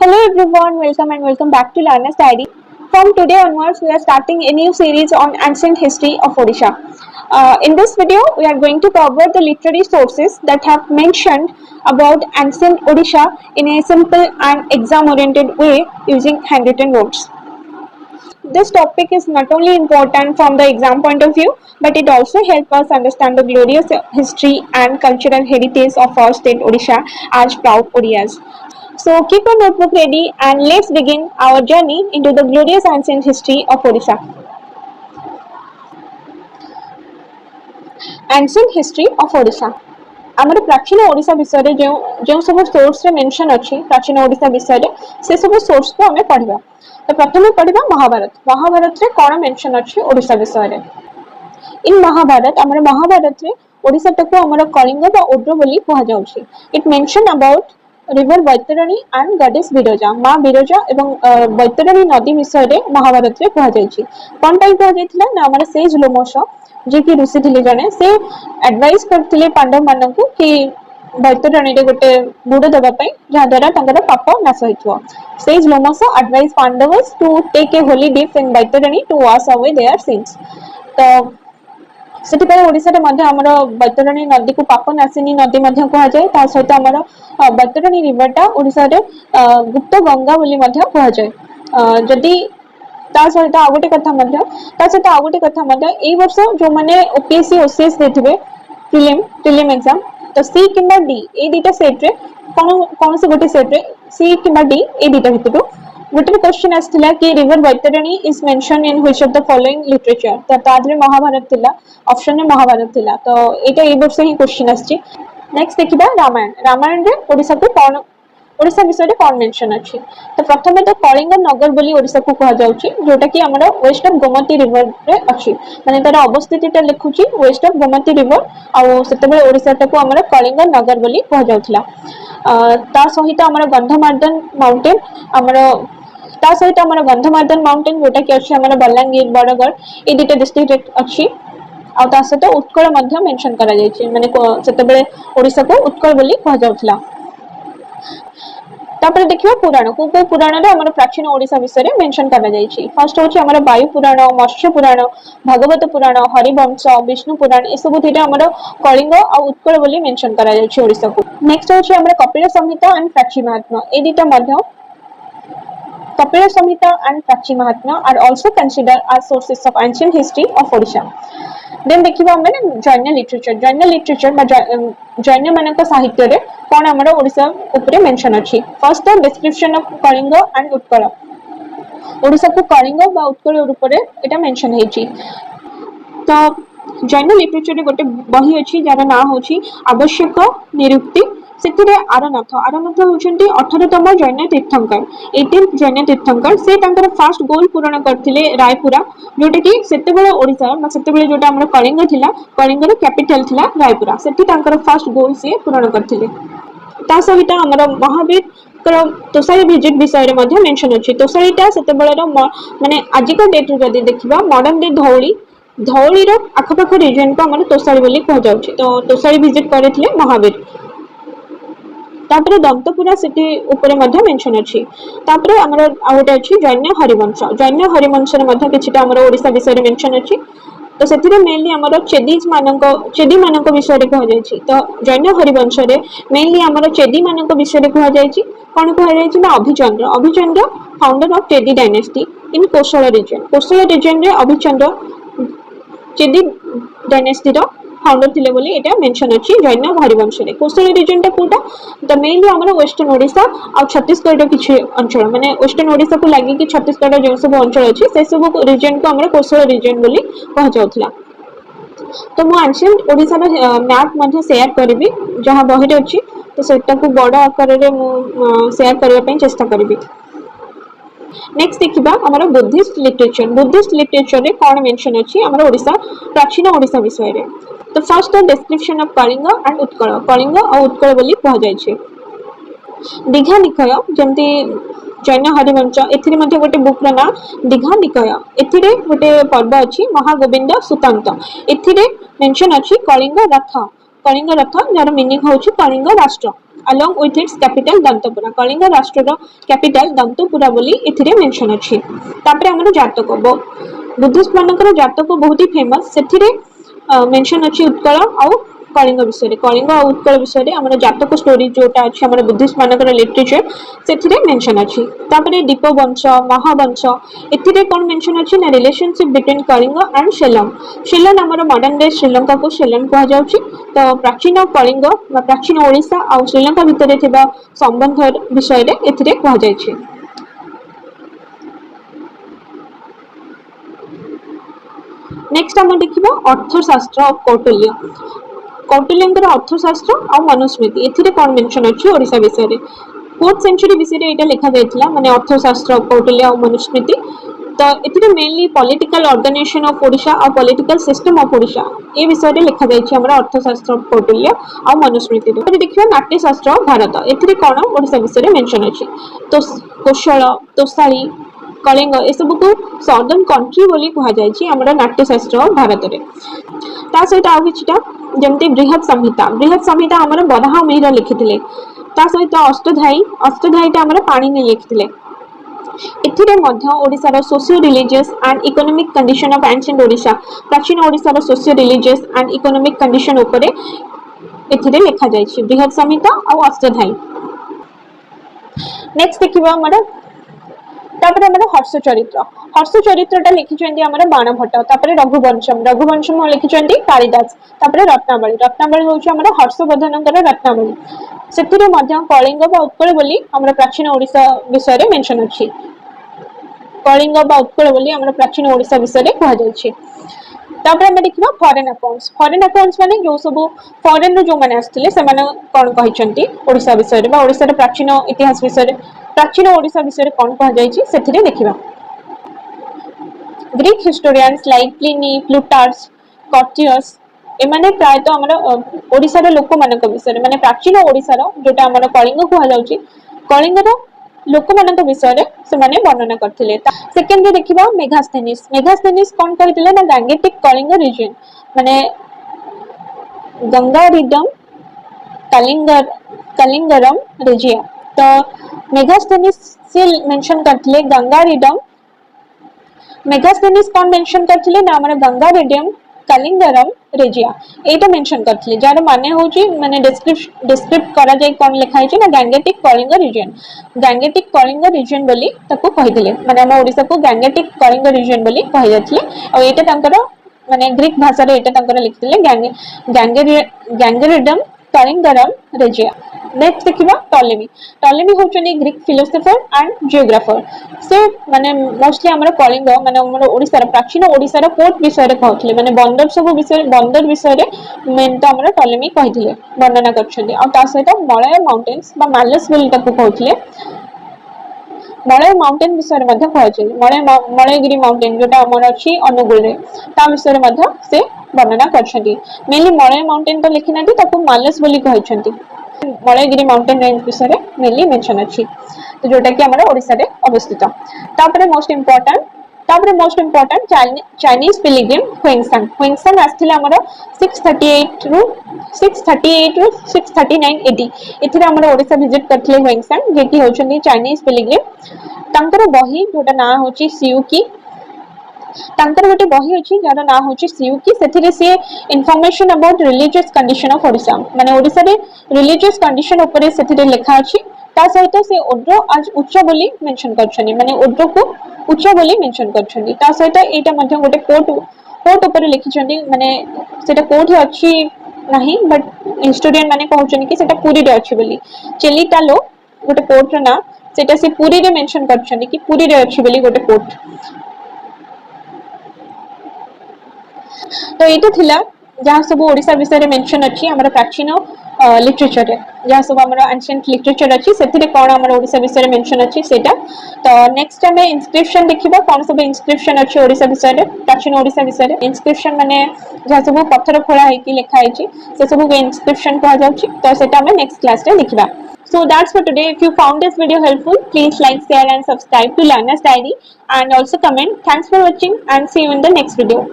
Hello everyone, welcome back to Learner's Diary. From today onwards, we are starting a new series on ancient history of Odisha. In this video, we are going to cover the literary sources that have mentioned about ancient Odisha in a simple and exam-oriented way using handwritten notes. This topic is not only important from the exam point of view, but it also helps us understand the glorious history and cultural heritage of our state Odisha as proud Odias. So keep your notebook ready and let's begin our journey into the glorious ancient history of Odisha. Ancient history of Odisha. आमर प्राचीन ओडिशा विषय रे जो सब source रे mention अछि प्राचीन ओडिशा विषय रे से सब सोर्स को हमें पढ़िबा। तो प्रथमे पढ़िबा महाभारत। महाभारत रे कोन मेंशन अछि ओडिशा विषय रे। इन महाभारत आमर महाभारत रे ओडिशा तक आमर कलिंग बा ओड्र बोली कहा जाउछि। It mention about river Baitarani and goddess Biraja मां बिरजा एवं बैतरणी नदी विषय रे महाभारत रे कहा जाइछि। कोन टाइप कहा जाइथिला ना आमर सेज लोमश जे कि ऋषि थिले जने से एडवाइस करथिले पांडव माननकु कि बैतरणी रे गोटे बुड़ देबा पई जहा द्वारा तांकर पाप नाश होइथो। Sage Lomash advice Pandavas to take a holy dip in Baitarani to wash away their sins. तो सेठिपाई ओडिसा रे मध्ये हमर बैतरणी नदी को पाप नासिनी नदी मध्ये कहा जाय। ता सहित हमर बैतरणी रिवरटा ओडिसा रे गुप्त गंगा बोली मध्ये कहा जाय। जदि ता सहित आ गोटे कथा मध्ये ता सहित आ गोटे कथा मध्ये ए वर्ष जो माने ओपीएससी ओसीएस देथिबे प्रीलिम एग्जाम तो सी किंबा डी ए दीटा सेट रे कोन से गोटे सेट रे सी किंबा डी ए दीटा भितरु गोटे क्वेश्चन आसथिला कि river Baitarani is mention in which of the following literature. तो तादरे महाभारत थिला ऑप्शन में महाभारत थिला। तो एटा ए वर्ष ही क्वेश्चन आछि। नेक्स्ट देखिबा रामायण। रामायण रे ओडिसा को कोन ओडिसा विषय रे कोन मेंशन अछि। तो प्रथमे तो कलिंग नगर बोली ओडिसा को कहा जाउछि जोटा कि हमर वेस्ट ऑफ गोमती रिवर रे अछि। माने तार अवस्थितिटा लिखुछि वेस्ट ऑफ गोमती रिवर आ सेतबे ओडिसा को हमर कलिंग नगर बोली कहा जाउथिला। ता सहित हमर गंधमार्दन माउंटेन हमर ता सहित हमर गंधमार्दन माउंटेन जोटा कि अछि हमर बलांगीर बड़गढ़ ए दुटा डिस्ट्रिक्ट अछि। आ ता सहित उत्कल मध्य मेंशन करा जायछि माने सेतबे ओडिसा को उत्कल बोली कहा जाउथिला। तापर देखियो पुराण को पुराण रे हमर प्राचीन ओडिसा विषय रे मेंशन करा जायछि। फर्स्ट होछि हमर वायु पुराण मत्स्य पुराण भागवत पुराण हरिवंश विष्णु पुराण ए सब थिटा हमर कलिंग आ उत्कल बोली मेंशन करा जायछि ओडिसा को। नेक्स्ट होछि हमर कपिल संहिता एंड प्राची महात्म्य ए दिटा मध्य Kapila Samhita and Prachi Mahatmya are also consider as sources of ancient history of Odisha. Then देखिबा हम जैन लिटरेचर बा जैन मानक साहित्य रे कोन हमर ओडिसा ऊपर मेंशन अछि। First the description of Kalinga and Utkal. Odisha को कलिंग बा उत्कल रूप रे एटा मेंशन हेछि। तो जैन लिटरेचर रे गोटे बही अछि जार नाम होछि आवश्यक निरुक्ति। सेतिरे आरनाथ होचंती 18तम जैन तीर्थंकर 18th जैन तीर्थंकर से तांकर फर्स्ट गोल पूर्ण करथिले रायपुरा जोटे कि सेते बेले ओडिसा बा सेते बेले जोटा हमर कलिंग थिला कलिंग रे कैपिटल थिला रायपुरा सेति तांकर फर्स्ट गोल से पूर्ण करथिले। ता सहित हमर महावीर तोसाली विजिट विषय रे मध्ये मेंशन अछि। तोसालीटा सेते बेले माने आजिका डेट रे जदी देखिबा मॉडर्न डे धौली रो आखपाख रीजन को हमर तोसाली बोली कह जाउछि। तो तोसाली विजिट करथिले महावीर। तापरे दंतपुरा सिटी ऊपर मध्ये मेंशन अछि। तापरे हमर आउट अछि जैन हरिवंश रे मध्ये किछटा हमर ओडिसा विषय रे मेंशन अछि। तो सेतिरे मेनली हमर चेदी मानक विषय रे कह जायछि। तो जैन हरिवंश रे मेनली हमर चेदी मानक विषय रे कह जायछि। कोन कह जायछि ना Abhichandra founder of Chedi dynasty in Kosala region रे अभिचंद्र चेदी डायनेस्टी रो फाउंडर थिले बोली एटा मेंशन अछि जैन हरिवंश रे। कोशल रीजन टा कोटा द मेनली हमर वेस्टर्न ओडिसा आ छत्तीसगढ़ किछि अंचल माने वेस्टर्न ओडिसा को लागि कि छत्तीसगढ़ जो सब अंचल अछि से सब रीजन को हमर कोशल रीजन बोली कह जाउथला। तो मो एंशिएंट ओडिसा रो मैप मध्ये शेयर करबी जहां बहिर अछि। तो सेटा को बड़ आकार रे मो शेयर करबा पई चेष्टा करबी। नेक्स्ट देखिबा हमर बुद्धिस्ट लिटरेचर रे कोन मेंशन अछि हमर ओडिसा प्राचीन ओडिसा विषय रे। तो first the description of Kalinga and Utkal Kalinga और उत्कल बोली कह जाय छै। दीघा निकय जेंति जैन हरिवंश एथिरे मध्ये गोटे बुक रा ना दीघा निकय एथिरे गोटे पर्व अछि महागोविंद सुतांत एथिरे मेंशन अछि कलिंग रथ जार मीनिंग होछि कलिंग राष्ट्र। along with its capital Dantapura. Kalinga राष्ट्र कैपिटल दंतपुरा बोली एथिरे मेंशन अछि। तापरे हमर जातक बुद्धिस्ट मानकर जातक बहुत ही फेमस सेथिरे मेंशन अछि उत्कल आउ कलिंग विषय कलिंग और उत्कल विषय हमर जातक स्टोरी जोटा अछि हमर बुद्धिस्ट मानकर लिटरेचर सेथिरे मेंशन अछि। तापरे दीपवंश महावंश एथिरे कोन मेंशन अछि ना relationship between Kalinga and Salem. Salem हमर मॉडर्न डे श्रीलंका को शेलम कहा जाउछि। तो प्राचीन कलिंग बा प्राचीन ओडिसा आ श्रीलंका भितरे थिबा संबंध विषय रे एथिरे कहा जायछि। नेक्स्ट हम देखिबा अर्थशास्त्र ऑफ कौटिल्य। कौटिल्यंकर अर्थशास्त्र और मनुस्मृति एथिरे कोन मेंशन अछि ओडिसा विषय रे। 4th सेंचुरी विषय रे एटा लिखा जायतिला माने अर्थशास्त्र ऑफ कौटिल्य और मनुस्मृति। तो एथिरे mainly political organisation of Odisha और पॉलिटिकल सिस्टम ऑफ ओडिशा ए विषय रे लिखा जायछि हमरा अर्थशास्त्र ऑफ कौटिल्य और मनुस्मृति रे। देखिबा नाट्यशास्त्र ऑफ भारत एथिरे कोन ओडिसा विषय रे मेंशन अछि। तो कोशल तोसाली कलिंग ए सब को सदर्न कंट्री बोली कहा जायछि हमरा नाट्यशास्त्र ऑफ भारत रे। ता सहित आ किछटा जेमते बृहत संहिता हमर बराह मिहिर लिखिथिले। ता सहित अष्टधाईटा हमर पाणिनि लिखिथिले। एथिरे मध्य Odisha socio religious and economic condition of ancient Odisha प्राचीन Odisha socio religious and economic condition उपरे एथिरे लिखा जायछि बृहत संहिता और अष्टधाई। नेक्स्ट देखिबा हमर तापर हमर हर्ष चरित्रटा लिखिचंदी हमर बाणभट्ट। तापर रघुवंशम लिखिचंदी कालिदास। तापर रत्नावली होउछि हमर हर्षवर्धनकर रत्नावली। सेथिरे मध्य कलिंग बा उत्कल बोली हमर प्राचीन ओडिसा विषय रे मेंशन अछि। कलिंग बा उत्कल बोली हमर प्राचीन ओडिसा विषय रे कहा जायछि। तापर हम देखिबा फॉरेन अकाउंट्स माने जो सब फॉरेन रो जो माने आस्थिले से माने कोन कहिचंती ओडिसा विषय रे बा ओडिसा रे प्राचीन इतिहास विषय रे प्राचीन ओडिसा विषय रे कोन कहा जायछि सेथिरे देखिबा। ग्रीक हिस्टोरियंस लाइक प्लिनी प्लूटार्च कॉर्टियस एमाने प्रायतः हमर ओडिसा रे लोक मानक विषय रे माने प्राचीन ओडिसा रो जोटा हमर कलिंग कहा जाउछि कलिंग रो लोक मानक विषय रे से माने वर्णना करथिले। सेकंड रे देखिबा मेगास्थेनिस कोन कहिथिले ना गैंगेटिक कलिंग रीजन माने गंगारिडम कलिंगरम रेजिया। तो मेगास्थेनिस से मेंशन करथिले गंगारिडम मेगास्थेनिस कोन मेंशन करथिले ना हमर गंगारिडम कलिंगरम रेजिया एटा मेंशन करथिले जार माने होची माने डिस्क्रिप्ट करा जाय कोन लिखा है ना गैंगेटिक कलिंग रीजन बोली ताको कहिथिले माने हम ओडिसा को गैंगेटिक कलिंग रीजन बोली कहि जाथिले और एटा तांकर माने ग्रीक भाषा रे एटा तांकर लिखथिले गैंगेरिडम कलिंगरम रेजिया। नेक्स्ट देखिबा टॉलेमी होचनी ग्रीक फिलोसोफर एंड जियोग्राफर से माने मोस्टली हमर कलिंग माने हमर ओडिसा रे प्राचीन ओडिसा रे पोर्ट विषय रे कहथिले माने बंदर विषय रे मेन तो हमर टॉलेमी कहिथिले वर्णना करछन्ती और ता सहित मलय माउंटेन्स बा मालस बोली ताको कहथिले मलय माउंटेन विषय मध्ये कहछि मलयगिरी माउंटेन जोटा हमर अछि अनुगुल रे ता विषय मध्ये से वर्णना करछन्ती। मेनली मलय माउंटेन तो लिखिनांती ताको मालस बोली कहछन्ती। मलयगिरी माउंटेन रेंज विषय मेनली मेंशन अछि तो जोटा कि हमर ओडिसा रे अवस्थित। तापरे most important Chinese pilgrim Hiuen Tsang आस्थिले हमर 638 रु 639 एडी एथिरे हमर ओडिसा विजिट करथिले ह्वेंगसांग जे कि होचन्ती चाइनीज पिलग्रिम। तांकर बही जोटा ना होची सियुकी तांकर गोटे बही अछि जार ना होची सियुकी सेथिरे से information about religious condition of Odisha माने ओडिसा रे रिलीजियस कंडीशन ऊपर सेथिरे लिखा अछि। ता सहित से ओड्रो आज उच्च बोली मेंशन करछनी माने ओड्रो को उच्च बोली मेंशन करछनी। ता सहित एटा मध्ये गोटे कोट ऊपर लिखिछन्ती माने सेटा कोठी अछि नाही बट हिस्टोरियन माने कहउछनी कि सेटा पुरी रे अछि बोली चेलिटालो गोटे कोट रा ना सेटा से पुरी रे मेंशन करछनी कि पुरी रे अछि बोली गोटे कोट। तो ये थिला जहाँ सब ओडिसा विषय मेंशन अछि हमर प्राचीन लिटरेचर रे जहाँ सब हमर एंशिएंट लिटरेचर अछि सेथिरे कोन हमर ओडिसा विषय मेंशन अछि सेटा। तो नेक्स्ट टाइम इंस्क्रिप्शन देखिबा कोन सब इंस्क्रिप्शन अछि ओडिसा विषय रे प्राचीन ओडिसा विषय रे इंस्क्रिप्शन माने जहाँ सब पत्थर खोला है कि लिखा है से सब के इंस्क्रिप्शन कहा जाउछि। तो सेटा हम नेक्स्ट क्लास रे देखिबा। So that's for today. If you found this video helpful, please like, share and subscribe to Learner's Diary and also comment. Thanks for watching and see you in the next video.